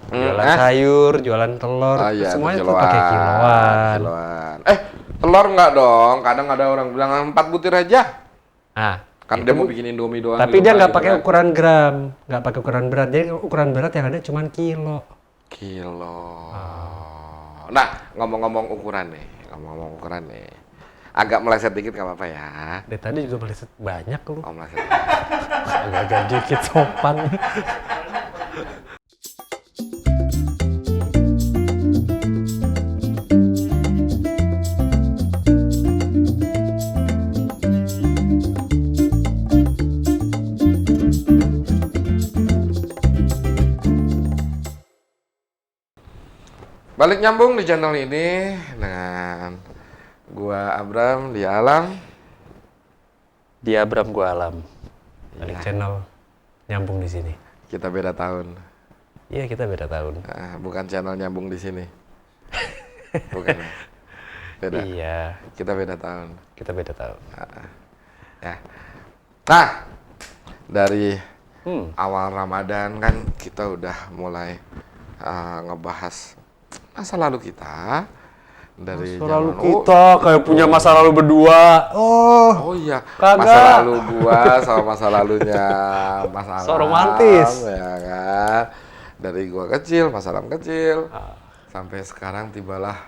Jualan sayur, jualan telur, Iya, semuanya tuh kiloan. pakai kiloan. Kiloan. Telur nggak dong? Kadang ada orang bilang 4 butir aja. Nah, Kan dia mau bikin Indomie doang tapi di dia rumah nggak gitu pakai kan. ukuran gram, nggak pakai ukuran berat. Jadi ukuran berat yang ada cuma kilo. Kilo. Nah, ngomong-ngomong ukuran nih. Agak meleset dikit nggak apa-apa ya. Dari tadi juga meleset banyak lu. Oh, meleset. Agak-agak dikit sopan. Balik nyambung di channel ini dengan gua Abram, dia Alam. Dia Abram, gua Alam. Balik Iya. channel nyambung di sini. Kita beda tahun. Iya, kita beda tahun. Bukan channel nyambung di sini. Bukan. Beda. Iya, Kita beda tahun. kita beda tahun. Ya. Nah, dari Hmm. awal Ramadan kan kita udah mulai ngebahas masa lalu kita dari Masa lalu zaman kita kayak punya masa lalu berdua. Oh iya, kagak. masa lalu gua sama masa lalunya Mas Alam. So romantis. Ya kan. Dari gua kecil, Mas Alam kecil. Sampai sekarang tibalah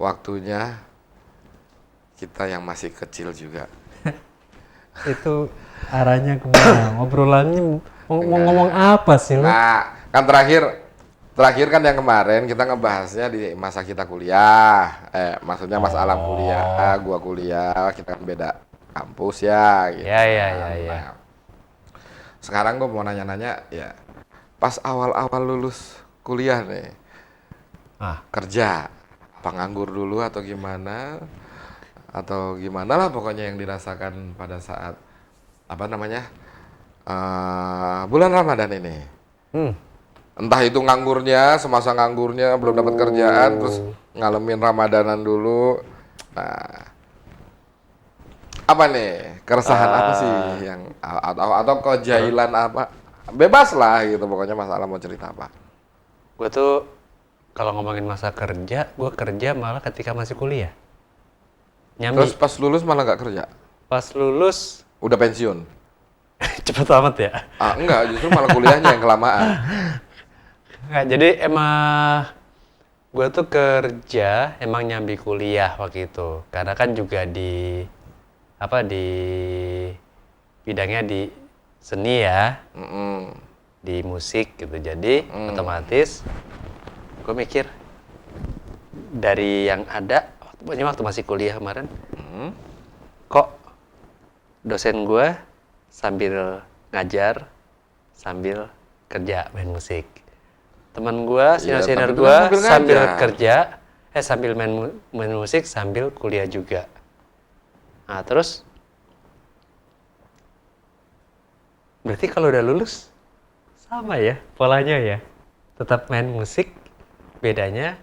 waktunya kita yang masih kecil juga. Itu arahnya kemana? Ngobrolannya mau ngomong apa sih lu? Nah, kan terakhir kan yang kemarin kita ngebahasnya di masa kita kuliah. Maksudnya Mas Alam kuliah, gua kuliah, kita kan beda kampus ya gitu. Ya. Nah, sekarang gua mau nanya-nanya ya. Pas awal-awal lulus kuliah nih. Kerja apa nganggur dulu atau gimana? Atau gimana lah pokoknya yang dirasakan pada saat bulan Ramadan ini. Entah itu nganggurnya, semasa nganggurnya belum dapat kerjaan, terus ngalamin Ramadanan dulu. Nah, apa nih keresahan apa sih yang atau kejahilan apa? Bebas lah gitu, pokoknya masalah mau cerita apa? Gue tuh kalau ngomongin masa kerja, gue kerja malah ketika masih kuliah. Terus pas lulus malah nggak kerja? Pas lulus Udah pensiun? cepet amat ya. Enggak, justru malah kuliahnya yang kelamaan. Nggak, jadi emang gue tuh kerja emang nyambi kuliah waktu itu. Karena kan juga di bidangnya di seni ya, di musik gitu. Jadi otomatis gue mikir dari yang ada, waktu masih kuliah kemarin, kok dosen gue sambil ngajar, sambil kerja main musik. Teman gue, senior tapi gue kan sambil ngajar. kerja, sambil main musik, sambil kuliah juga. Nah terus, berarti kalau udah lulus, sama ya polanya ya. Tetap main musik, bedanya,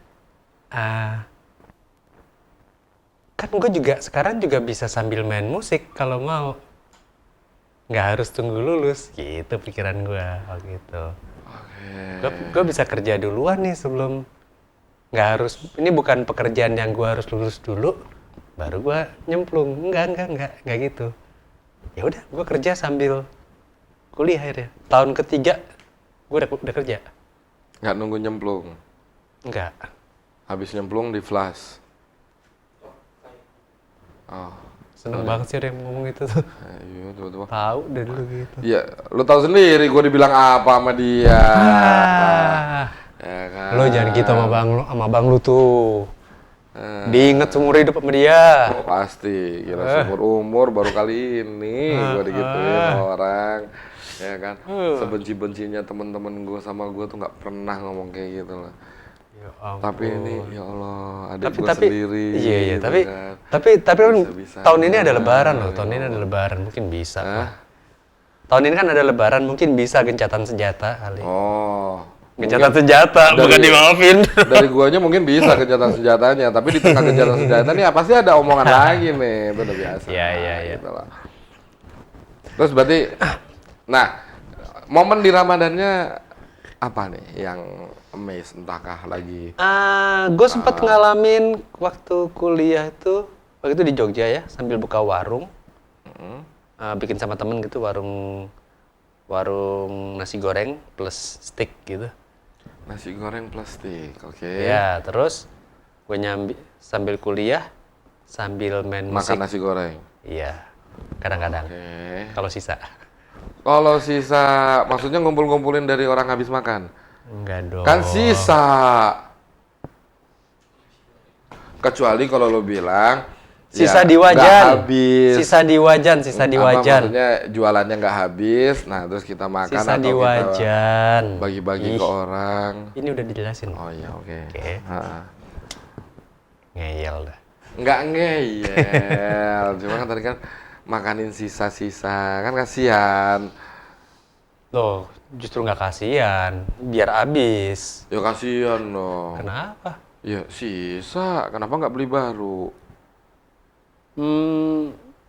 kan gue juga sekarang juga bisa sambil main musik kalau mau. Nggak harus tunggu lulus, gitu pikiran gue waktu itu. Gue bisa kerja duluan nih sebelum, nggak harus, ini bukan pekerjaan yang gue harus lulus dulu baru gue nyemplung. Enggak gitu. Ya udah, gue kerja sambil kuliah akhirnya. Tahun ketiga gue udah kerja. Nggak nunggu nyemplung? Enggak. Habis nyemplung di flash? Seneng banget sih ada yang ngomong itu tuh. Iya, tuh. Tahu dari dulu gitu. Iya, lu tahu sendiri gue dibilang apa sama dia. Ya kan? Lo jangan gitu sama bang lu tuh. Diinget seumur hidup sama dia. Oh, pasti, gila seumur umur baru kali ini gue digituin orang. Ya kan, sebenci-bencinya temen-temen gue sama gue tuh nggak pernah ngomong kayak gitu lah. Ya ampun. Tapi ini, ya Allah, adik gue sendiri. Iya, gitu tapi kan. kan Bisa-bisanya. tahun ini ada lebaran loh. Tahun ini ada lebaran, mungkin bisa. Tahun ini kan ada lebaran, mungkin bisa gencatan senjata kali. Oh. Gencatan senjata, bukan dimaafin. Dari guanya mungkin bisa gencatan senjatanya, tapi di tengah gencatan senjata nih pasti ada omongan lagi nih, itu udah biasa. Iya. Gitu lah. Terus berarti, nah, momen di Ramadannya apa nih yang amaze, entahkah lagi Gue sempat ngalamin waktu kuliah itu, waktu itu di Jogja ya, sambil buka warung, bikin sama temen gitu, warung nasi goreng plus steak gitu. nasi goreng plastik, oke. Ya, terus gue sambil kuliah, sambil main musik. Makan nasi goreng. Iya, kadang-kadang. Oke. Kalau sisa. Kalau sisa, maksudnya ngumpul-ngumpulin dari orang habis makan? Enggak dong. Kan sisa. Kecuali kalau lo bilang Sisa ya, di wajan. nggak habis. Sisa di wajan, sisa di Apa wajan. maksudnya jualannya nggak habis, nah terus kita makan Sisa atau di kita wajan. bagi-bagi ke orang. Ini udah dijelasin. Oh iya, oke. Oke. Ha. Ngeyel dah. Nggak ngeyel, cuma kan tadi kan makanin sisa-sisa, kan kasihan. Loh, justru nggak kasihan. Biar habis. Ya kasihan dong. Kenapa? Ya sisa, kenapa nggak beli baru?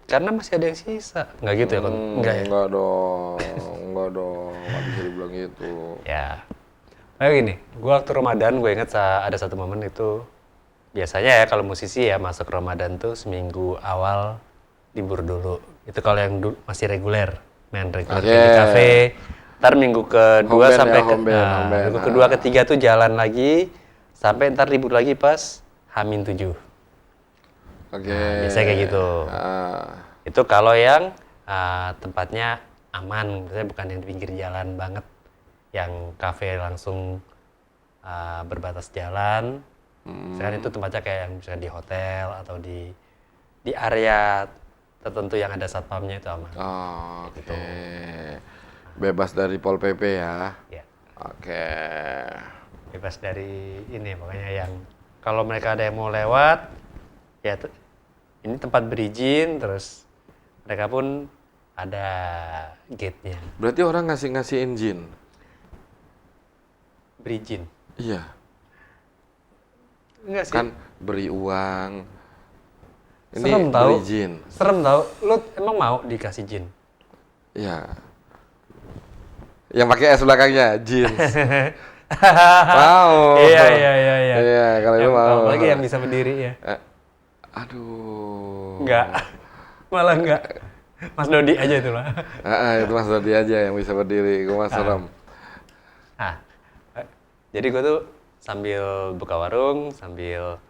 Karena masih ada yang sisa. Nggak gitu ya, Kon? Nggak ya? Enggak dong, nggak bisa dibilang gitu. Ya. Kayak gini, gue waktu Ramadan gue inget ada satu momen itu, biasanya ya kalau musisi ya masuk Ramadan tuh seminggu awal libur dulu. Itu kalau yang masih reguler, main reguler di kafe. Ntar minggu kedua sampai minggu kedua ketiga tuh jalan lagi, sampai ntar libur lagi pas H-7. Oke. Biasanya kayak gitu. Itu kalau yang tempatnya aman, biasanya bukan yang di pinggir jalan banget, yang kafe langsung berbatas jalan. Misalkan itu tempatnya kayak yang misalnya di hotel atau di area tertentu yang ada satpamnya itu aman. Oh, oke. Gitu. Bebas dari Pol PP ya. Ya, Oke. bebas dari ini pokoknya yang kalau mereka ada yang mau lewat, ya ini tempat berizin, terus mereka pun ada gate-nya. Berarti orang ngasihin jin? Berizin. Iya. Enggak sih. Kan beri uang. Ini Serem tahu. beri jin. Serem tau. Lu emang mau dikasih jin? Iya. Yang pakai S belakangnya, jeans. Mau. Iya. Iya, kalau itu mau. Apalagi yang bisa berdiri ya. Aduh. Enggak. Malah enggak. Mas Dodi aja itu lah. Itu Mas Dodi aja yang bisa berdiri, gue mah serem. Jadi gue tuh sambil buka warung, sambil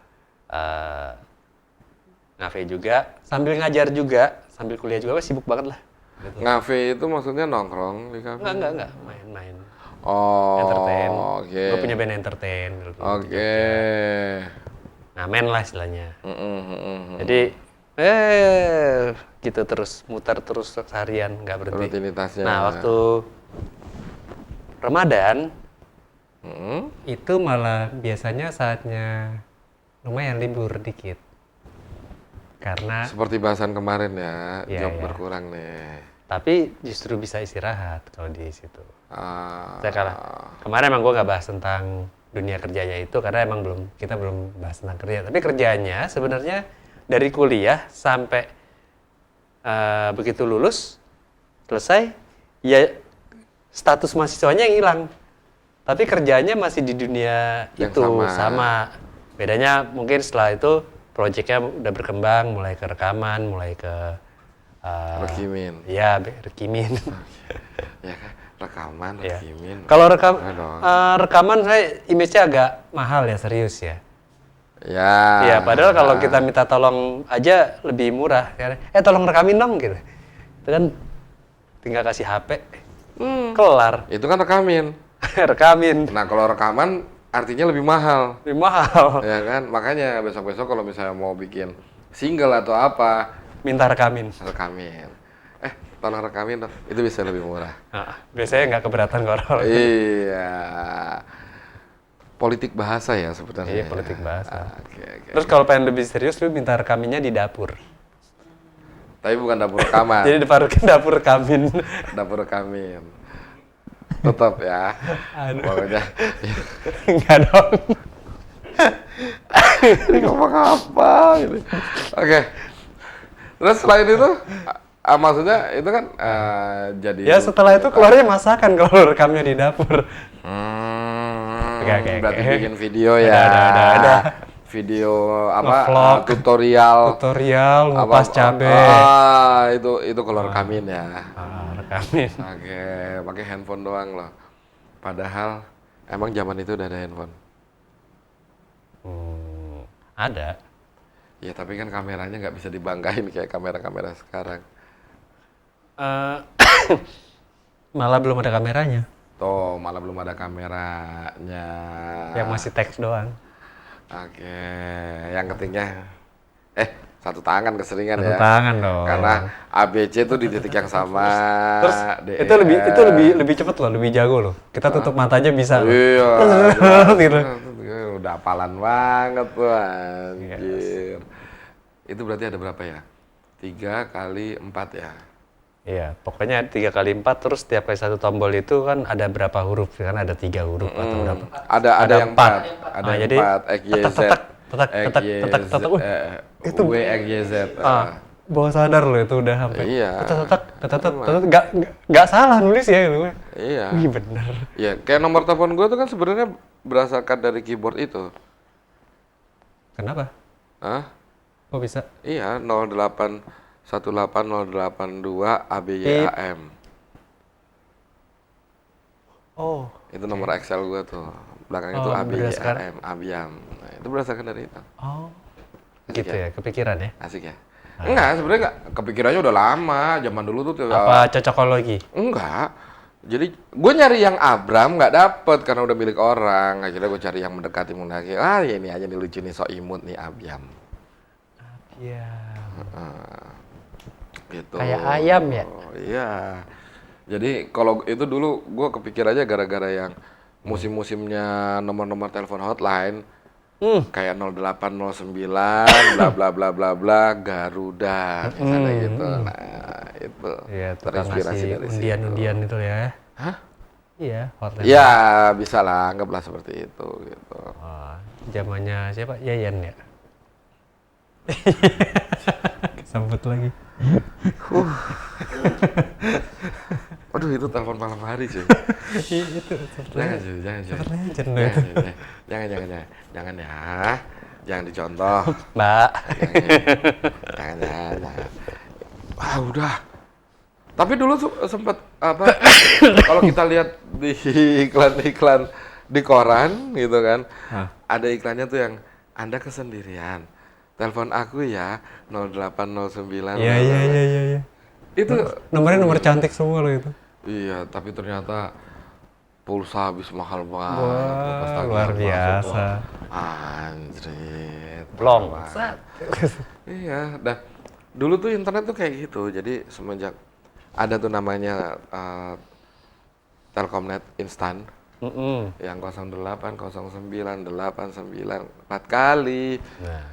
ngafe juga, sambil ngajar juga, sambil kuliah juga, sibuk banget lah. Gitu. Ngafe itu maksudnya nongkrong di kafe? Enggak, main-main. Oh, Entertain. oke. Gue punya band entertain. Oke. Ngamen lah istilahnya. Mm-mm. Jadi, gitu terus, muter terus seharian, nggak berhenti. Rutinitasnya. Nah, waktu Ramadan, itu malah biasanya saatnya lumayan libur dikit. Karena seperti bahasan kemarin ya, Iya, job iya. berkurang nih. tapi justru bisa istirahat kalau di situ. Ah, Kemarin emang gue nggak bahas tentang dunia kerjanya itu karena emang kita belum bahas tentang kerja. Tapi kerjanya sebenarnya dari kuliah sampai begitu lulus selesai, ya status mahasiswanya yang hilang. Tapi kerjanya masih di dunia yang itu sama. Bedanya mungkin setelah itu proyeknya udah berkembang, mulai ke rekaman, mulai ke rekimin. Iya, rekimin. Ya kan, rekaman, Iya. rekimin. Kalau rekaman saya image-nya agak mahal ya, serius ya. Ya. Iya, padahal kalau kita minta tolong aja lebih murah. Tolong rekamin dong gitu. Itu kan tinggal kasih HP, kelar. Itu kan rekamin. Rekamin. Nah, kalau rekaman artinya lebih mahal. Lebih mahal. Ya kan, makanya besok-besok kalau misalnya mau bikin single atau apa, Minta rekamin. rekamin. Tolong rekamin dong. Itu bisa lebih murah. Nah, biasanya nggak keberatan orang. Iya. Politik bahasa ya sebenarnya. Iya, politik bahasa. Oke. Terus kalau pengen lebih serius, lu minta rekaminnya di dapur. Tapi bukan dapur rekaman. Jadi dapur rekamin. Dapur rekamin. Tetap ya. Aduh. Pokoknya. Enggak dong. Ini ngomong apa gitu. Oke. Terus selain itu, maksudnya itu kan jadi. Ya setelah itu keluarnya masakan kalau rekamnya di dapur. Oke. Berarti bikin video ya. Ada. Video apa? Nge-vlog. Tutorial Ngupas cabe. Itu kalau rekamin ya. Rekamin. Oke, pakai handphone doang loh. Padahal emang zaman itu udah ada handphone. Ada. Ya tapi kan kameranya nggak bisa dibanggain kayak kamera-kamera sekarang. Malah belum ada kameranya. Tuh, malah belum ada kameranya. Yang masih teks doang. Oke, yang ketingnya satu tangan keseringan Satu ya. tangan dong. Karena ABC tuh di titik yang sama. Terus itu lebih cepat loh, lebih jago loh. Kita tutup matanya bisa loh. Iya. Gitu. Udah hafalan banget tuh anjir. Itu berarti ada berapa ya? 3 kali 4 ya? Iya, pokoknya 3 kali 4 terus setiap kali satu tombol itu kan ada berapa huruf? Kan ada 3 huruf atau berapa? Ada yang 4. Ada yang jadi 4. X, Y, Z. tetak. Itu W, X, Y, Z. Bawah sadar loh itu udah sampai. Iya. Tetak. Nggak salah nulis ya gitu. Iya. Wih bener. Iya, kayak nomor telepon gue tuh kan sebenarnya berdasarkan dari keyboard itu. Kenapa? Hah? Kok bisa? Iya, 0818082 ABYAM. Oh. Itu nomor Excel gue tuh. Belakangnya tuh ABYAM, ABYAM. Nah, itu berdasarkan dari itu. Oh. Asik Gitu ya, kepikiran ya? Asik ya? Enggak, sebenarnya enggak. Kepikirannya udah lama. Zaman dulu tuh. Apa cocokologi? Enggak. Jadi gue nyari yang Abram nggak dapet karena udah milik orang. Akhirnya gue cari yang mendekati. Ya ini aja nih lucu nih, so imut nih Abyam. Iya. Gitu. Kayak ayam ya? Iya. Jadi kalau itu dulu gue kepikir aja gara-gara yang musim-musimnya nomor-nomor telepon hotline. Kayak 0809 bla bla bla bla bla Garuda misalnya gitu. Nah, itu Iya, terinspirasi dari undian-undian itu ya. Hah? Iya, hotline. Ya, bisa lah, anggaplah seperti itu gitu. Oh, zamannya siapa? Yayan ya? Kesambut lagi. Aduh, itu telepon malam hari sih. Itu Jangan sih, jangan ya. Jangan dicontoh. Mbak. Jangan. Wah, udah. Tapi dulu sempet apa? Kalau kita lihat di iklan-iklan di koran gitu kan, ada iklannya tuh yang Anda kesendirian. Telepon aku ya 0809. Iya. Itu Nomornya nomor cantik semua loh itu. Iya, tapi ternyata pulsa habis mahal banget. Wah, luar biasa. Anjrit. Blong. Iya, dah. Dulu tuh internet tuh kayak gitu. Jadi semenjak ada tuh namanya Telkomnet Instan. Yang 080989 4 kali. Nah.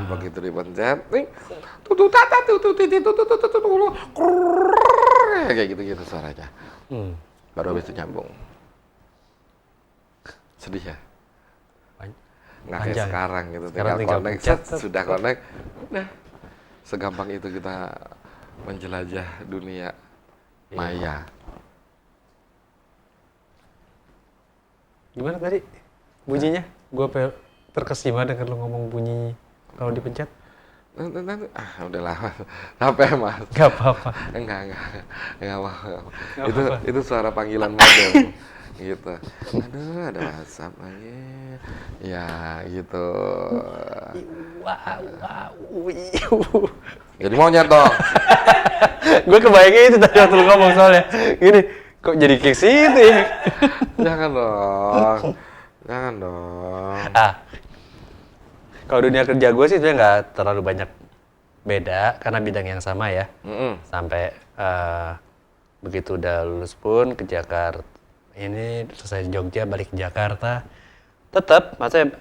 Begitu dipencet, kayak gitu suaranya. Baru habis itu nyambung. Sedih ya? Nggak kayak sekarang gitu, tinggal connect, sudah connect, udah. Segampang itu kita menjelajah dunia maya. Gimana tadi bunyinya? Gue terkesima dengan lo ngomong bunyi kalau dipencet. Udahlah, apa mas? Gak apa-apa. Enggak apa-apa. Itu suara panggilan model, gitu. Aduh, ada WhatsApp lagi. Ya, gitu. Wow. Jadi monyet dong. Gue kebayangnya itu tadi waktu lo ngomong soalnya. Gini, kok jadi kayak situ ya? Jangan dong. Kalau dunia kerja gue sih sebenarnya nggak terlalu banyak beda karena bidang yang sama ya. Sampai begitu udah lulus pun ke Jakarta, ini selesai Jogja balik ke Jakarta, tetap maksudnya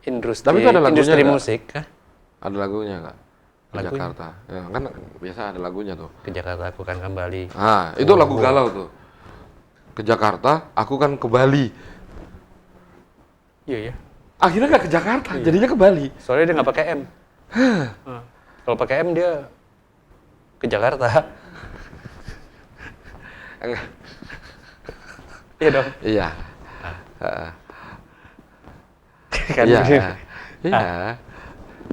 industri musik. Ada lagunya nggak? Ke Lagunya? Jakarta. Ya, kan biasa ada lagunya tuh. Ke Jakarta aku kan kembali. Itu lagu galau tuh. Ke Jakarta, aku kan ke Bali. Iya. Akhirnya nggak ke Jakarta, jadinya ke Bali. Soalnya dia nggak pakai M. Kalau pakai M dia ke Jakarta. Enggak. Iya dong. Iya. Kan Iya. gitu. Iya.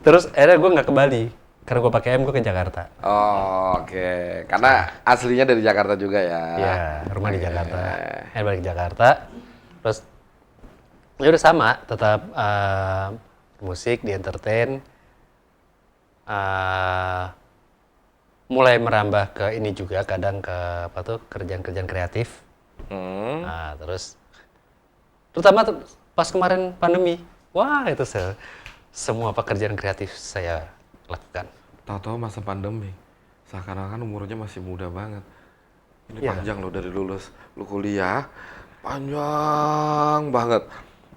Terus akhirnya gue nggak ke Bali karena gue pakai M, gue ke Jakarta. Oh, oke. Karena aslinya dari Jakarta juga ya. Iya, rumah di Oke. Jakarta. Balik ke Jakarta. Terus ya udah sama, tetap musik, di entertain. Mulai merambah ke ini juga, kadang ke apa tuh, kerjaan-kerjaan kreatif. Terus terutama pas kemarin pandemi, wah itu semua pekerjaan kreatif saya lakukan. Tahu-tahu masa pandemi, seakan-akan umurnya masih muda banget. Ini Iya. panjang loh dari lulus, lu kuliah, panjang banget.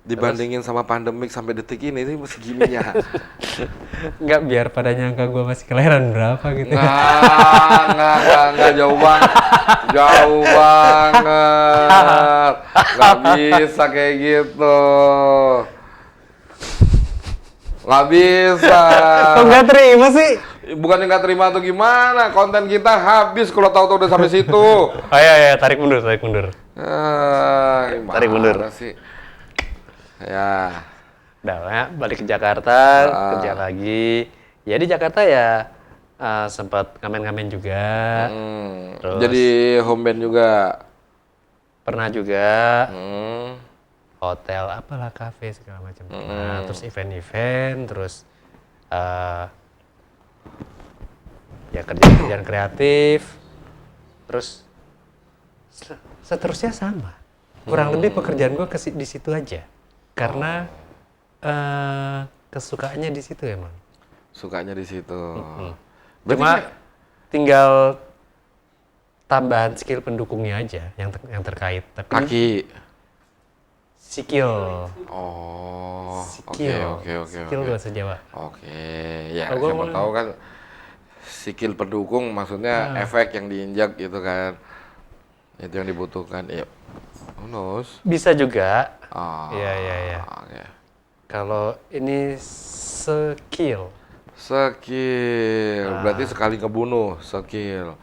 Dibandingin sama pandemik sampai detik ini segininya. Nggak, biar pada nyangka gue masih kelahiran berapa gitu. Nggak, jauh banget. Jauh banget. Nggak bisa kayak gitu. Nggak bisa. Kok nggak terima sih? Bukannya nggak terima atau gimana, konten kita habis kalau tahu-tahu udah sampai situ. Oh iya, tarik mundur. Gimana Tarik mundur. sih? Ya. Udah ya, balik ke Jakarta, kerja lagi. Ya di Jakarta ya sempat ngamen-ngamen juga. Terus Jadi home band juga. pernah juga hotel, apalah, kafe segala macam. Nah, terus event-event, terus ya kerjaan kreatif. Terus seterusnya sama. Kurang lebih pekerjaan gue di situ aja. Karena kesukaannya di situ emang. Sukanya di situ. Cuma tinggal tambahan skill pendukungnya aja yang terkait. Tapi Kaki. skill. Oh, oke. Skill bahasa Jawa. Oke, ya Kalau gua siapa tahu kan skill pendukung maksudnya efek yang diinjak gitu kan. Itu yang dibutuhkan. Ya, who knows? Bisa juga. Oh, Iya. oke. Kalau ini skill. Skill, berarti sekali ngebunuh, skill.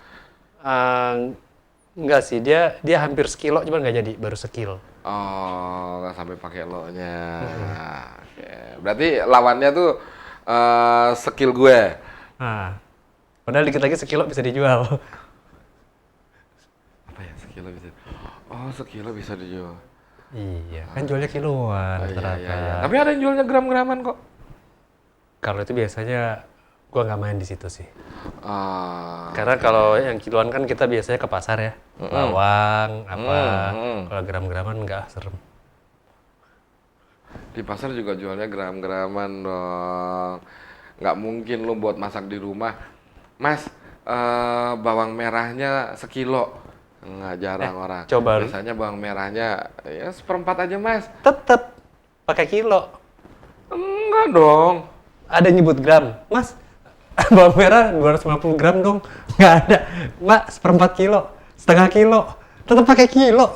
Enggak sih, dia hampir sekilo, cuman nggak jadi, baru skill. Oh, nggak sampai pakai lo-nya. Oke. Berarti lawannya tuh skill gue. Nah, padahal dikit lagi sekilo bisa dijual. Apa ya sekilo bisa? Oh, sekilo bisa dijual. Iya, kan jualnya kiloan rata-rata. Iya. Tapi ada yang jualnya gram-graman kok. Kalau itu biasanya gua nggak main di situ sih. Ah, Karena kalau yang kiloan kan kita biasanya ke pasar ya, bawang, apa. Kalau gram-graman nggak serem. di pasar juga jualnya gram-graman dong. Nggak mungkin lo buat masak di rumah. Mas, bawang merahnya sekilo. Nggak, jarang orang. coba. Biasanya bawang merahnya ya seperempat aja, Mas. Tetep pakai kilo. Enggak dong. Ada nyebut gram, Mas. Bawang merah 250 gram dong. Nggak ada. Mbak, seperempat kilo, setengah kilo. Tetap pakai kilo.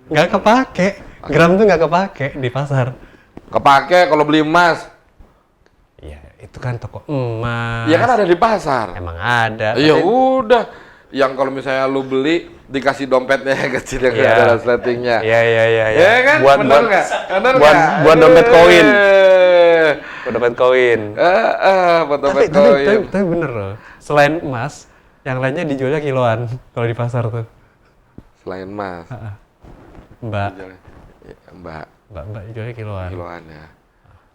Nggak kepake. Gram tuh nggak kepake di pasar. Kepake kalau beli emas. Iya, itu kan toko emas. Ya kan ada di pasar. Emang ada. Ya Tapi- udah. Yang kalau misalnya lu beli dikasih dompetnya yang kecil yang Iya. ada resletingnya. Iya. Ya kan? Bener nggak? Bener buat nggak? buat dompet koin. Eh. Buat dompet koin. Buat Tapi, dompet tapi, koin. tapi, tapi bener loh. Selain emas, yang lainnya dijualnya kiloan kalau di pasar tuh. Selain emas. Mbak, Ya, Mbak, mbak jualnya kiloan. kiloan ya.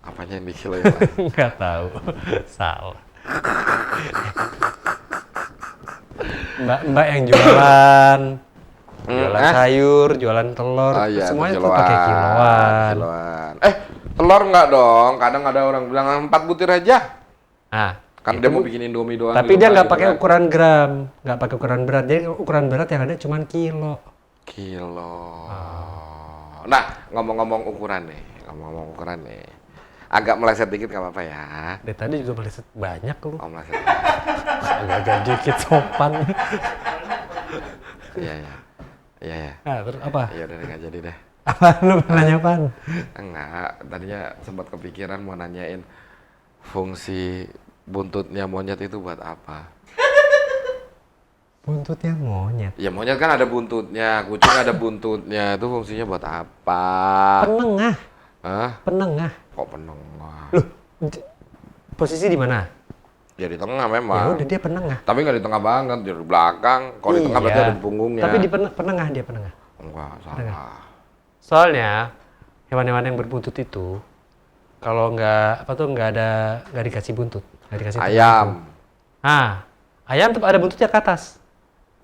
Apanya yang di kilo ya, Pak? Nggak tahu. Salah. Mbak yang jualan. Jualan sayur, jualan telur, Ah, iya, semuanya tuh kiloan, pakai kiloan. kiloan. Telur nggak dong? Kadang ada orang bilang 4 butir aja. Nah, Kan dia mau bikin Indomie doang. tapi di dia rumah nggak gitu pakai kan. ukuran gram, nggak pakai ukuran berat. Jadi ukuran berat yang ada cuma kilo. Kilo. Nah, ngomong-ngomong ukuran nih. Agak meleset dikit nggak apa-apa ya. Dari tadi juga meleset banyak lu. Oh, meleset. Agak-agak dikit sopan. Iya. Nah, terus apa? Iya udah nggak jadi deh. Apa lu nanya apaan? Enggak, tadinya sempat kepikiran mau nanyain fungsi buntutnya monyet itu buat apa. Buntutnya monyet. Ya monyet kan ada buntutnya, kucing ada buntutnya. Itu fungsinya buat apa? Penengah. Hah? Penengah. Kok penengah? Loh, posisi di mana? Ya di tengah Ya memang. udah dia penengah. Tapi nggak di tengah banget, di belakang. Kalau di tengah berarti Iya. ada di punggungnya. Tapi di penengah dia penengah. Enggak, salah. Soalnya hewan-hewan yang berbuntut itu kalau nggak dikasih buntut, nggak dikasih tengah itu. Ayam. Ah, ayam tetap ada buntutnya ke atas.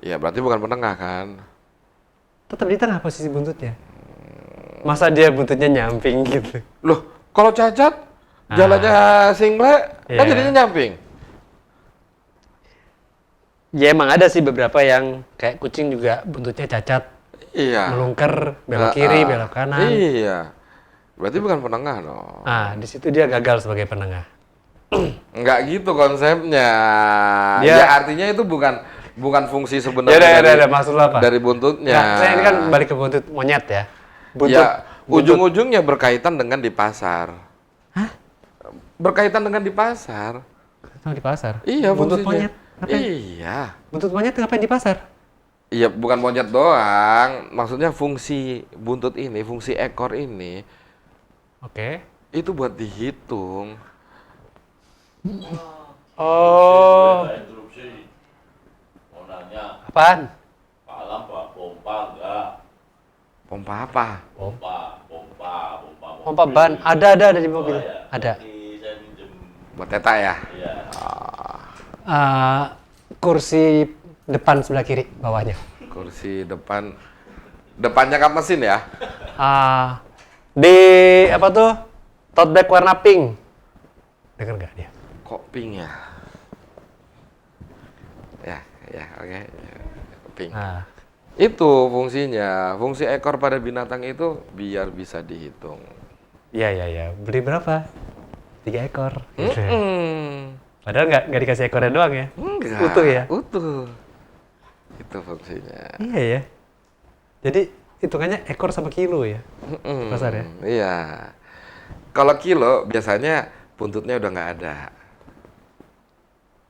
Ya berarti bukan penengah kan? Tetap di tengah posisi buntutnya. Masa dia buntutnya nyamping gitu? Loh, kalau cacat jalannya single kan Iya. jadinya nyamping. Ya emang ada sih beberapa yang kayak kucing juga buntutnya cacat, Iya. melungker, belok kiri, belok kanan. Iya. Berarti bukan penengah dong. Ah, di situ dia gagal sebagai penengah. Enggak gitu konsepnya. Dia- Ya artinya itu bukan fungsi Ya sebenarnya udah, maksud lo apa? dari buntutnya. Nah, saya ini kan balik ke buntut monyet ya. Buntut, Ya, ujung-ujungnya berkaitan dengan di pasar. Hah? Berkaitan dengan di pasar. Sama di pasar. Iya, Buntut fungsinya. monyet. Ngapain? Iya. Buntut monyet ngapain di pasar? Iya, bukan monyet doang. Maksudnya fungsi buntut ini, fungsi ekor ini, Oke. itu buat dihitung. Oh, Interupsi. Mau nanya, apaan? Pak Alam Pak pompa enggak? Pompa apa? Pompa. Pompa ban. Ada di mobil. Oh, ya. Ada. Ini saya minjem. Buat teta ya? Iya. Kursi depan sebelah kiri bawahnya. Kursi depannya kap mesin ya? Di apa tuh? Tote bag warna pink. Dengar nggak dia? Kok pink ya? Ya, oke. Pink. Ah, Itu fungsinya. Fungsi ekor pada binatang itu biar bisa dihitung. iya. Beli berapa? 3 ekor. Mm-mm. Padahal nggak dikasih ekornya doang ya? Enggak. Utuh ya? Utuh. Itu fungsinya. Iya ya. Jadi hitungannya ekor sama kilo ya? Mm-mm. Pasar ya? Iya. Kalau kilo biasanya buntutnya udah nggak ada.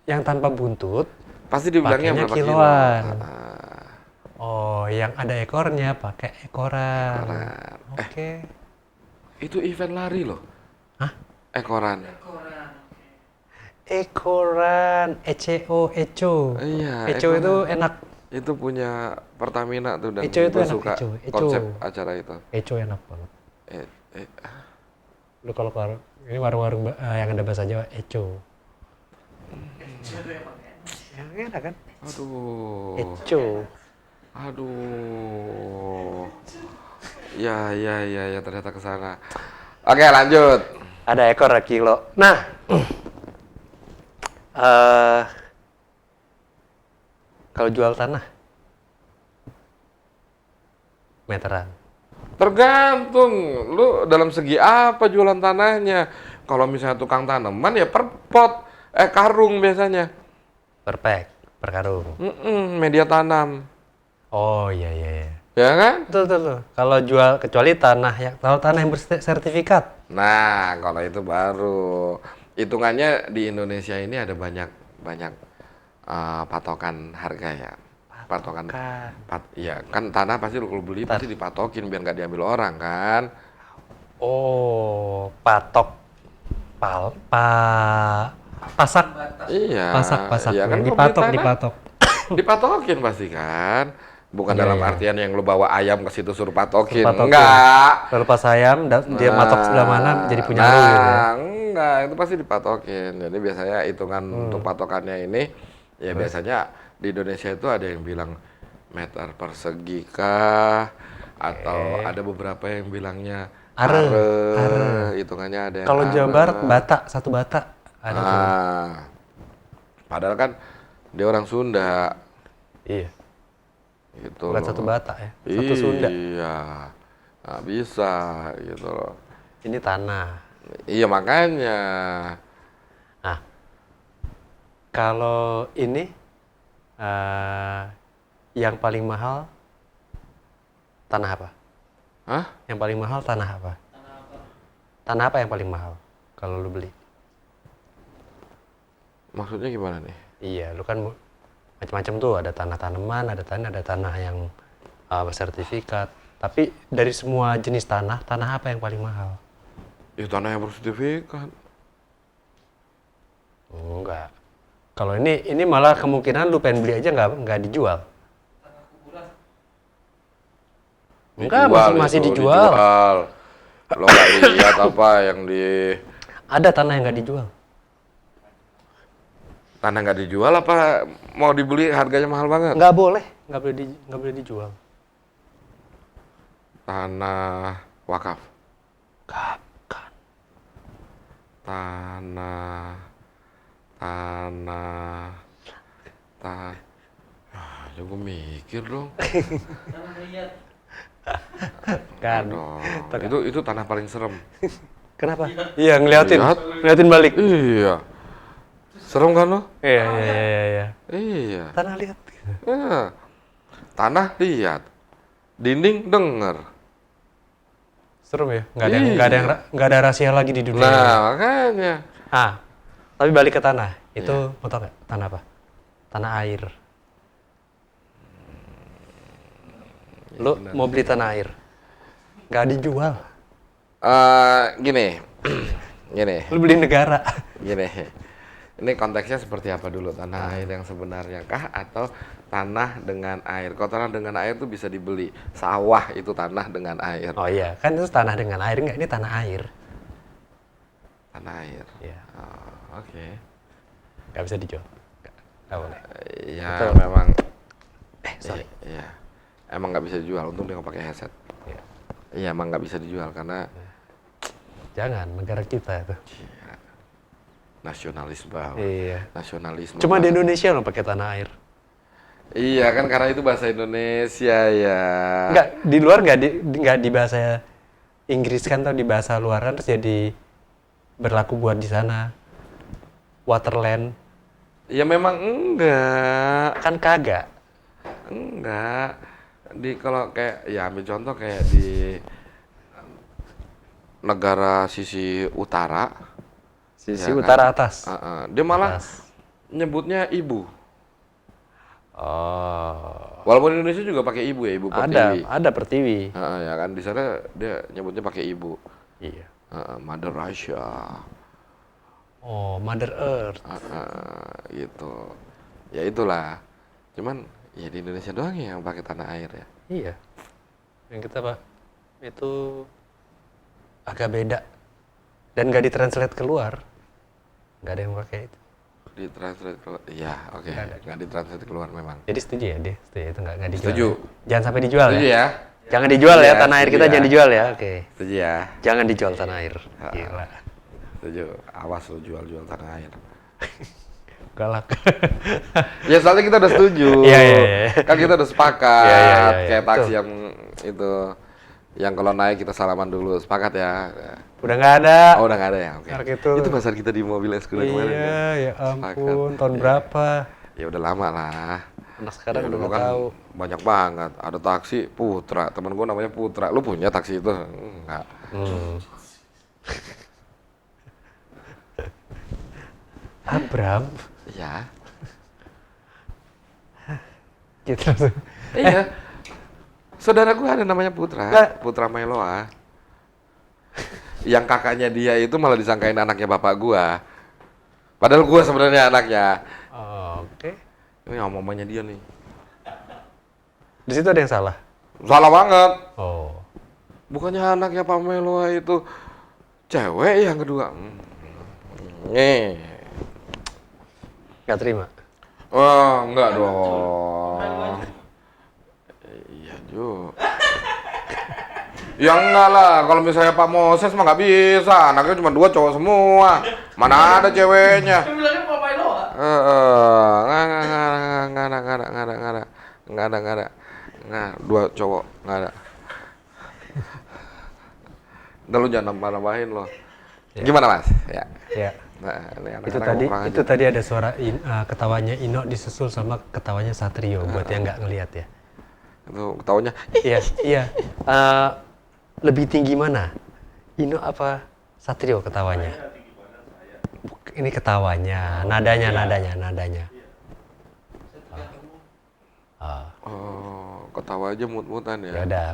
Yang tanpa buntut, Pasti dibilangnya pakainya berapa kiloan. kilo. Oh, yang ada ekornya pakai ekoran. Ekoran. Oke. Itu event lari loh. Hah? Ekoran. Ekoran, Eco. Iya. Eco itu ekoran. enak. Itu punya Pertamina tuh dan Eco itu gue enak, suka Eco. konsep acara itu. Eco enak banget. Eh, eh, Lu kalau ke ini warung-warung yang ada bahasa Jawa, Eco. Yang enak kan? aduh. Eco. Aduh. Ya, ternyata ke sana. Oke, lanjut. Ada ekor ada kilo. Nah, kalau jual tanah, meteran. Tergantung lu dalam segi apa jualan tanahnya. Kalau misalnya tukang tanaman ya per pot, karung biasanya. Per pack, per karung. Media tanam. Oh iya. Ya kan? Betul. Kalau jual kecuali kalau tanah yang bersertifikat. Nah, kalau itu baru hitungannya di Indonesia ini ada banyak patokan harga ya. Patokan. Ya kan tanah pasti lu kalau beli pasti dipatokin biar nggak diambil orang kan. Oh, patok. Pasak. Iya. Pasak. Iya kan kalau beli Dipatok. tanah, dipatokin pasti kan. Bukan Iya, dalam iya. artian yang lu bawa ayam ke situ suruh patokin. Suruh patokin. Enggak. Lepas ayam, dia matok sebelah mana jadi punya lu gitu ya. Enggak, itu pasti dipatokin. Jadi biasanya hitungan untuk patokannya ini ya biasanya di Indonesia itu ada yang bilang meter persegi kah atau ada beberapa yang bilangnya are. Hitungannya ada yang Kalau Jawa are. Barat, satu bata. Ada tuh. Padahal kan dia orang Sunda Iya, gitu bukan loh. satu bata ya. Satu Sunda. Iya. Nggak bisa gitu loh. Ini tanah. Iya makanya. Nah, kalau ini yang paling mahal tanah apa? Hah? Yang paling mahal tanah apa? Tanah apa yang paling mahal kalau lu beli? Maksudnya gimana nih? Iya, lu kan macam-macam tuh, ada tanah tanaman, ada tanah yang bersertifikat. Tapi dari semua jenis tanah apa yang paling mahal? Ya tanah yang bersertifikat. Enggak. Kalau ini malah kemungkinan lu pengen beli aja nggak dijual. Enggak, masih dijual. Lo nggak lihat apa yang di Ada tanah yang nggak dijual. tanah nggak dijual apa mau dibeli harganya mahal banget? Nggak boleh dijual. Tanah wakaf. Kan. Ya gue mikir dong. Kan. Aduh, itu tanah paling serem. Kenapa? Iya, ngeliatin balik. Iya. Serem kan lo? Iya. Iya. Tanah lihat. Nah, tanah lihat, dinding denger. Serem ya? Nggak ada rahasia lagi di dunia. Nah, makanya. Tapi balik ke tanah. Itu mau tau nggak? Tanah apa? Tanah air. Lu mau beli tanah air? Nggak dijual. Gini. Lu beli negara. Gini. Ini konteksnya seperti apa dulu? Tanah air yang sebenarnya kah atau tanah dengan air? Kalau tanah dengan air tuh bisa dibeli. Sawah itu tanah dengan air. Oh iya, kan itu tanah dengan air, nggak? Ini tanah air. Tanah air. Iya. Oh, oke. Nggak bisa dijual. Nggak boleh. Ya Betul. memang. Sorry. Iya. Emang nggak bisa dijual. Untung dia nggak pakai headset. Iya. Iya emang nggak bisa dijual karena Jangan, negara kita itu. nasionalisme. Iya. Nasionalisme. Cuma di banget. Indonesia loh pakai tanah air. Iya kan karena itu bahasa Indonesia ya. Nggak, di luar nggak di bahasa Inggris kan, atau di bahasa luar kan, terus jadi berlaku buat di sana. Waterland. Ya memang enggak. Kan kagak. Enggak. Kalau kayak ya ambil contoh kayak di negara sisi utara. Sisi Ya kan? utara atas. Dia malah Atas. nyebutnya ibu. Oh. Walaupun Indonesia juga pakai ibu ya, ibu pertiwi. Ada pertiwi. Ya kan di sana dia nyebutnya pakai ibu. Iya. Mother Russia. Oh, Mother Earth. Gitu. Ya itulah. Cuman ya di Indonesia doang ya yang pakai tanah air ya. Iya. Yang kita, Pak, itu agak beda. Dan nggak ditranslate keluar. Nggak ada yang pakai itu. Ditranslate keluar. Iya, oke. Nggak ada. Nggak ditranslate keluar memang. Jadi setuju ya dia? Setuju itu nggak dijual. Setuju. Ya? Jangan sampai dijual Setuju ya. ya. Jangan dijual ya, Iya, tanah air setuju kita ya. jangan dijual ya. Oke. Setuju ya. Jangan dijual tanah air. Gila. Setuju. Awas lo jual-jual tanah air. Galak. Ya soalnya kita udah setuju. Iya. Kan kita udah sepakat. Iya. Kayak taksi Betul. yang itu. Yang kalau naik kita salaman dulu. Sepakat ya. Udah nggak ada. Oh udah nggak ada ya? Oke. Merek itu. Itu bahasan kita di mobil Eskuda kemarin Iya, kan? ya Sepakat. ampun. Tahun Iya. berapa? Ya udah lama lah. Anak sekarang Ya, udah dulu nggak kan tahu. banyak banget. Ada taksi Putra. Temen gue namanya Putra. Lu punya taksi itu? Enggak. Abram. Ya. Gitu. Iya. Saudara gue ada namanya Putra. Nggak. Putra Meloa. Yang kakaknya dia itu malah disangkain anaknya bapak gue. Padahal gue sebenarnya anaknya. Oke. Ini omongannya dia nih. Di situ ada yang salah. Salah banget. Oh. Bukannya anaknya Pak Meloa itu cewek yang kedua. Nih. Nggak terima. Wah, enggak dong. Iya, Jo. Ya enggak lah, kalau misalnya Pak Moses mah nggak bisa, anaknya cuma 2 cowok semua. Mana ada ceweknya? Kan bilangnya Pak Mailoa. Nggak ada. Nggak, 2 cowok, nggak ada. Udah lu jangan nambah-nambahin lo. Ya. Gimana Mas? Ya. Ya. Nah, ini Itu tadi ada suara ketawanya Ino disusul sama ketawanya Satrio buat yang nggak ngelihat ya. Itu ketawanya. Iya. Lebih tinggi mana? Ino apa Satrio ketawanya? Ini ketawanya, nadanya. Oh, ketawa aja mut-mutan Ya ya. udah,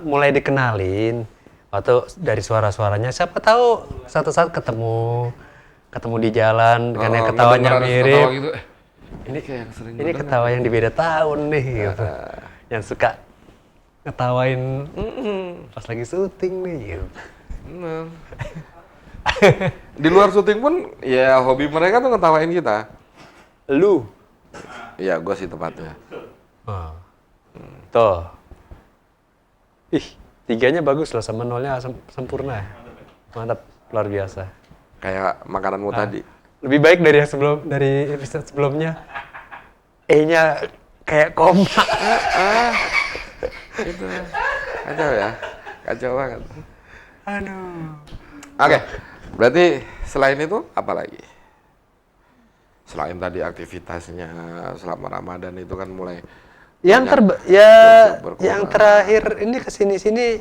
mulai dikenalin. Waktu dari suara-suaranya, siapa tahu satu saat ketemu di jalan dengan yang ketawanya ngedengar mirip. ketawa gitu. Ini kayak yang sering ini ketawa yang di beda tahun nih gitu. Yang suka ngetawain pas lagi syuting nih gitu. Bener. Di luar syuting pun ya hobi mereka tuh ngetawain kita. Lu. Iya, gua sih tepatnya. Tuh. Ih, 3-nya bagus loh sama 0-nya sempurna. Mantap, luar biasa. Kayak makananmu tadi. Lebih baik dari yang dari episode sebelumnya. E-nya kayak koma. Itu kacau ya, kacau banget. Aduh. Oke, berarti selain itu apa lagi? Selain tadi aktivitasnya selama Ramadan itu kan mulai Yang berkurang. yang terakhir ini kesini-sini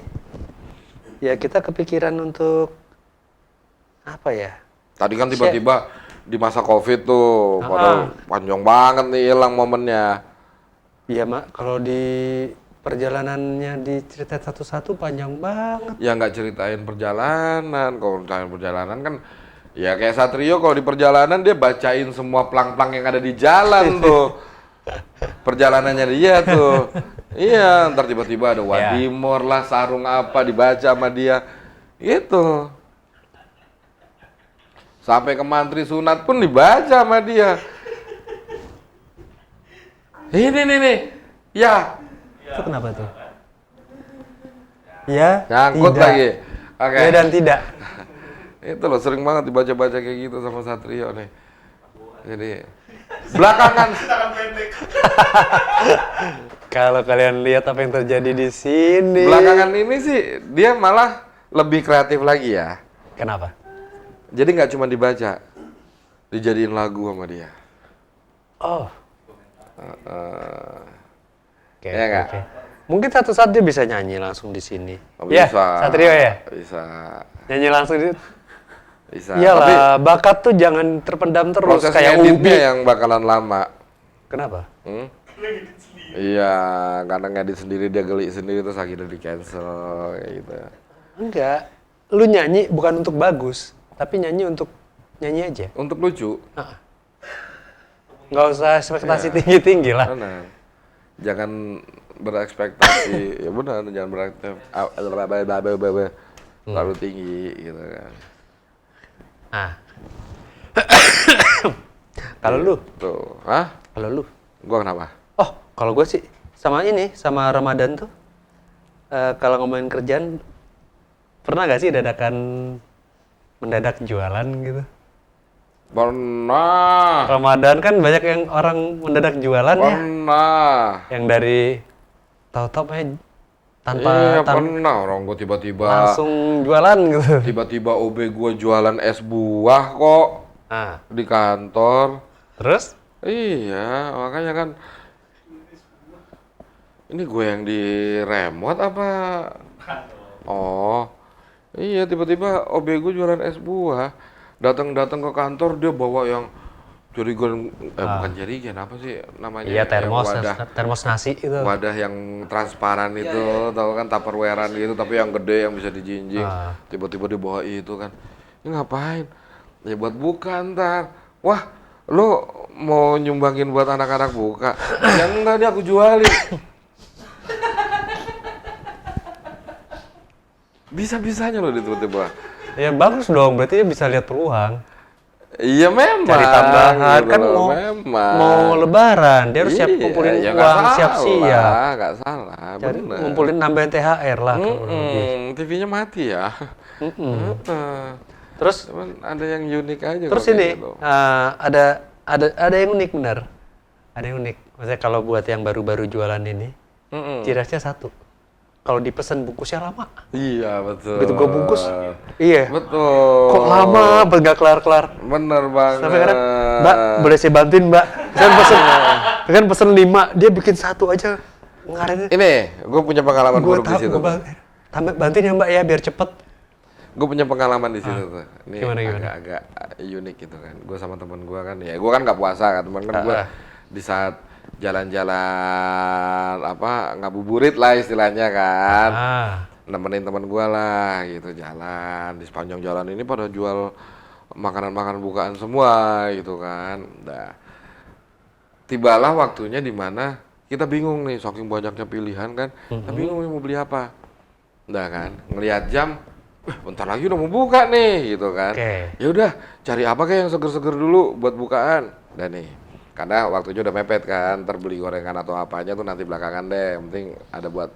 ya kita kepikiran untuk apa ya? Tadi kan tiba-tiba di masa COVID tuh, padahal panjang banget nih hilang momennya. Iya, Mak, kalau di perjalanannya diceritain satu-satu panjang banget. Ya nggak ceritain perjalanan, kalau ceritain perjalanan kan ya kayak Satrio kalau di perjalanan dia bacain semua plang-plang yang ada di jalan tuh. Perjalanannya dia tuh. Iya, ntar tiba-tiba ada wadimor lah, sarung apa dibaca sama dia. Gitu. Sampai ke mantri sunat pun dibaca sama dia. Ini nih. Ya, Itu kenapa tuh? Ya, nyangkut tidak. lagi. Oke. Ya dan tidak. Itu loh sering banget dibaca-baca kayak gitu sama Satrio nih. Jadi belakangan Kalau kalian lihat apa yang terjadi di sini. belakangan ini sih dia malah lebih kreatif lagi ya. Kenapa? Jadi nggak cuma dibaca, dijadiin lagu sama dia. Oh. Oke, Ya nggak? oke. Mungkin satu saat dia bisa nyanyi langsung di sini. Oh, Ya, bisa. Satrio ya? Bisa. Nyanyi langsung di. Bisa. Iyalah, bakat tuh jangan terpendam terus Proses kayak ngeditnya Ubi. yang bakalan lama. Kenapa? Iya, karena ngedit sendiri dia geli sendiri terus akhirnya di cancel kayak gitu. Enggak. Lu nyanyi bukan untuk bagus, tapi nyanyi untuk nyanyi aja. Untuk lucu. Nggak usah ekspektasi tinggi-tinggi lah. Benar. Jangan berekspektasi, ya benar, jangan berekspektasi terlalu tinggi gitu kan. Kalau lu, Tuh, hah? kalau lu. Gua kenapa? Oh, kalau gue sih sama ini, sama Ramadan tuh. Kalau ngomongin kerjaan, pernah gak sih dadakan mendadak jualan gitu? Pernah. Ramadan kan banyak yang orang mendadak jualan ya. Pernah. Yang dari tahu-tahu tanpa Iya, pernah orang gua tiba-tiba langsung jualan gitu. tiba-tiba OB gua jualan es buah kok di kantor. Terus? Iya, makanya kan ini gue yang di remote apa? Oh, iya tiba-tiba OB gue jualan es buah. Datang ke kantor dia bawa yang jerigen, bukan jerigen apa sih namanya? Iya, termos, Yang wadah, termos nasi itu. wadah yang transparan itu, tahu kan tupperwarean gitu, tapi yang gede yang bisa dijinjing. Tiba-tiba dia bawa itu kan. Ini ngapain? Ya buat buka ntar. Wah, lo mau nyumbangin buat anak-anak buka? Ya enggak, dia aku jualin. Bisa-bisanya lo tiba-tiba. Ya bagus dong, berarti dia bisa lihat peluang. Iya memang. Cari tambahan gitu kan loh, mau lebaran, dia harus siap Iya, ngumpulin ya uang, siap-siap. Nggak salah, Cari bener. ngumpulin nambahin THR lah. TV-nya mati ya. Terus Cuman ada yang unik aja. terus kalau ini kayak gitu. ada yang unik benar. Ada yang unik. Maksudnya kalau buat yang baru-baru jualan ini, ciri khasnya satu. Kalau dipesan bungkusnya lama. Iya betul. Begitu gua bungkus, iya. Betul. Kok lama, nggak kelar-kelar. Bener banget. Sampai kadang, Mbak, boleh saya bantuin, Mbak? Kan pesen 5, dia bikin 1 aja. Ngaret. Ini, gue punya pengalaman Gue buruk di situ. tambah bantuin ya, Mbak ya, biar cepet. Gue punya pengalaman di situ tuh. Ini Gimana? agak unik gitu kan. Gue sama temen gue kan, ya gue kan nggak puasa kan, temen kan gue di saat jalan-jalan ngabuburit lah istilahnya kan. Ah, Nemenin teman gua lah gitu jalan di sepanjang jalan ini pada jual makanan-makanan bukaan semua gitu kan. Nah, tibalah waktunya di mana kita bingung nih saking banyaknya pilihan kan. Kita bingung nih mau beli apa. Nah kan, ngelihat jam, bentar lagi udah mau buka nih gitu kan. Oke. Ya udah, cari apa kayak yang seger-seger dulu buat bukaan. Dan nih, karena waktunya udah mepet kan, terbeli gorengan atau apanya tuh nanti belakangan deh. Yang penting ada buat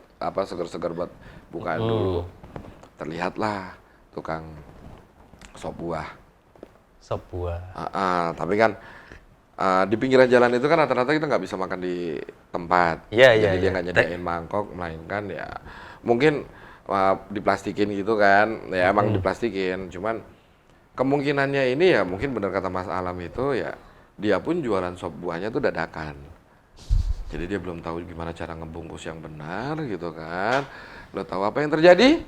seger-seger buat bukaan dulu. Terlihatlah tukang sop buah. Sop buah. Tapi kan di pinggiran jalan itu kan rata-rata kita nggak bisa makan di tempat. Iya, Jadi iya, dia iya. nggak nyediain mangkok, melainkan ya mungkin diplastikin gitu kan. Ya emang diplastikin. Cuman kemungkinannya ini ya mungkin benar kata Mas Alam itu ya dia pun jualan sop buahnya tuh dadakan. Jadi dia belum tahu gimana cara ngebungkus yang benar gitu kan. Lo tahu apa yang terjadi?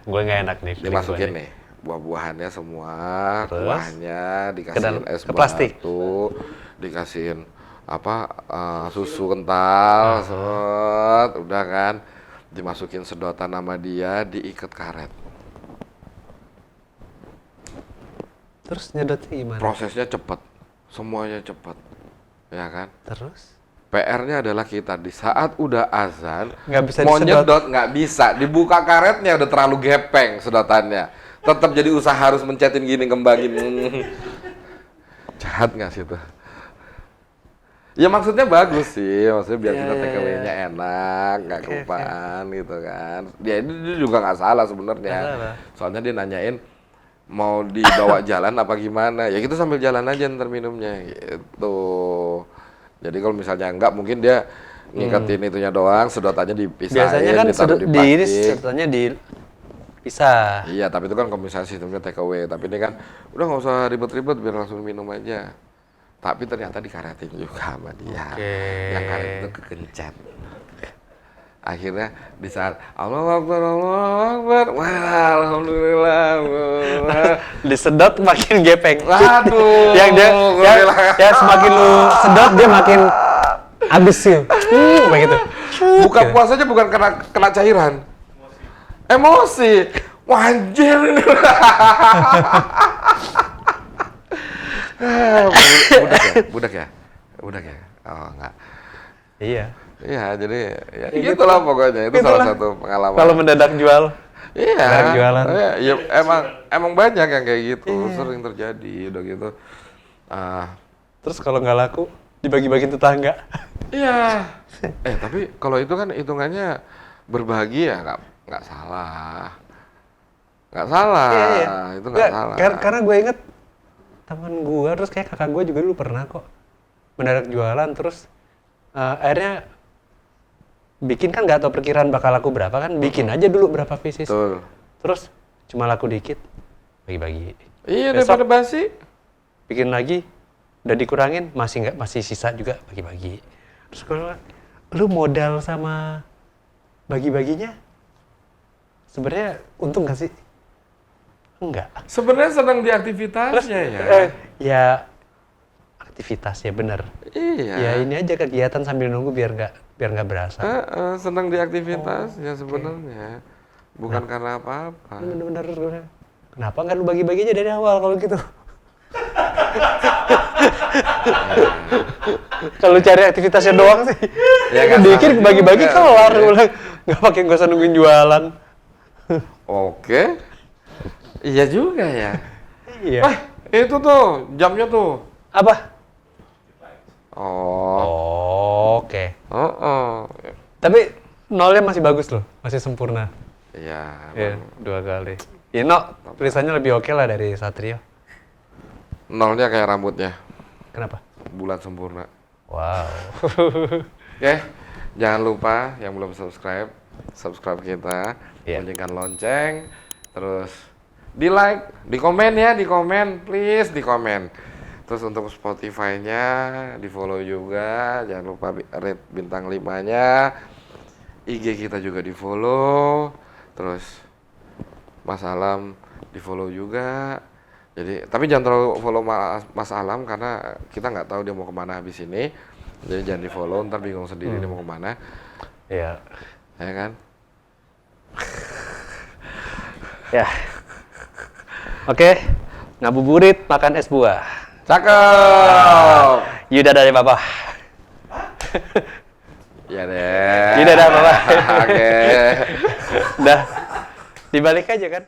Gue nggak enak nih. feeling Dimasukin gua nih buah-buahannya semua, Terus? kuahnya Ke dikasihin dalam- es ke plastik? batu, dikasihin susu kental, set, udah kan, dimasukin sedotan sama dia, diikat karet. Terus nyedotnya gimana? Prosesnya cepet, semuanya cepet, ya kan? Terus? PR-nya adalah kita di saat udah azan, Nggak bisa mau disedot. nyedot nggak bisa, dibuka karetnya udah terlalu gepeng sedotannya. Tetap jadi usaha harus mencetin gini kembangin. Jahat nggak sih itu? Ya maksudnya bagus sih, maksudnya biar kita take away-nya enak, nggak kelupaan gitu kan. Dia ini juga nggak salah sebenarnya. Nggak salah. Soalnya dia nanyain mau dibawa jalan apa gimana, ya kita sambil jalan aja ntar minumnya gitu. Jadi kalau misalnya enggak, mungkin dia ngiketin itunya doang, sedotannya dipisahin, Biasanya kan ditaruh di di ini plastik. sedotannya dipisah. Iya, tapi itu kan kalau misalnya sistemnya take away. Tapi ini kan udah nggak usah ribet-ribet, biar langsung minum aja. Tapi ternyata dikaretin juga sama dia. Oke. Yang karet itu kekencet. Akhirnya di saat Allahu Akbar, wah, alhamdulillah. Disedot makin gepeng. Waduh, yang dia gorilah. ya semakin lu sedot dia makin habis sih. Begitu. Buka puasanya bukan kena cairan. Emosi. Wah, anjir ini. Budak ya? Oh, enggak. Iya. Iya, jadi ya gitulah pokoknya. Itu salah satu pengalaman. Kalau mendadak jual. Iya. mendadak jualan. Ya, emang banyak yang kayak gitu, sering terjadi udah gitu. Terus kalau nggak laku dibagi-bagiin tetangga. Iya. Tapi kalau itu kan hitungannya berbagi ya nggak salah. Nggak salah. Iya. Itu nggak salah. Karena gue inget teman gue, terus kayak kakak gue juga dulu pernah kok mendadak jualan, terus akhirnya bikin kan nggak tahu perkiraan bakal laku berapa kan, bikin aja dulu berapa pieces. Betul. Terus cuma laku dikit, bagi-bagi. Iya, Besok daripada basi. bikin lagi, udah dikurangin, masih sisa juga, bagi-bagi. Terus gue bilang, lu modal sama bagi-baginya sebenarnya untung gak sih? Enggak. Sebenarnya senang di aktivitasnya ya. Ya aktivitas ya bener. Iya. Ya ini aja kegiatan sambil nunggu biar nggak berasa. Senang di aktivitasnya sebenarnya. Bukan karena apa-apa. Bener-bener kenapa nggak lu bagi-bagi aja dari awal kalau gitu? Kalau cari aktivitasnya doang sih, Ya, nggak dikit salah bagi-bagi juga. kelar, gue bilang. Nggak pakai nggak usah nungguin jualan. Oke. Iya juga ya. Iya. Itu tuh jamnya tuh. Apa? Oh. Oke. Oh. Tapi nolnya masih bagus loh, masih sempurna. Iya. Iya, 2 kali. Ya, no, tulisannya lebih oke lah dari Satrio. Nolnya kayak rambutnya. Kenapa? Bulat sempurna. Wow. Oke. Jangan lupa yang belum subscribe kita, Iya. bunyikan lonceng, terus di like, di komen ya, please di komen. Terus untuk Spotify-nya di follow juga, jangan lupa rate bintang 5-nya. IG kita juga di follow, terus Mas Alam di follow juga. Jadi, tapi jangan terlalu follow Mas Alam karena kita nggak tahu dia mau kemana habis ini. Jadi jangan di-follow, ntar bingung sendiri nih mau kemana. Iya. Ya kan? Ya. Oke, ngabuburit makan es buah. Cakep! Yuda dari Bapak. Iya deh. Yuda dari Bapak. Oke. Udah. Dibalik aja kan.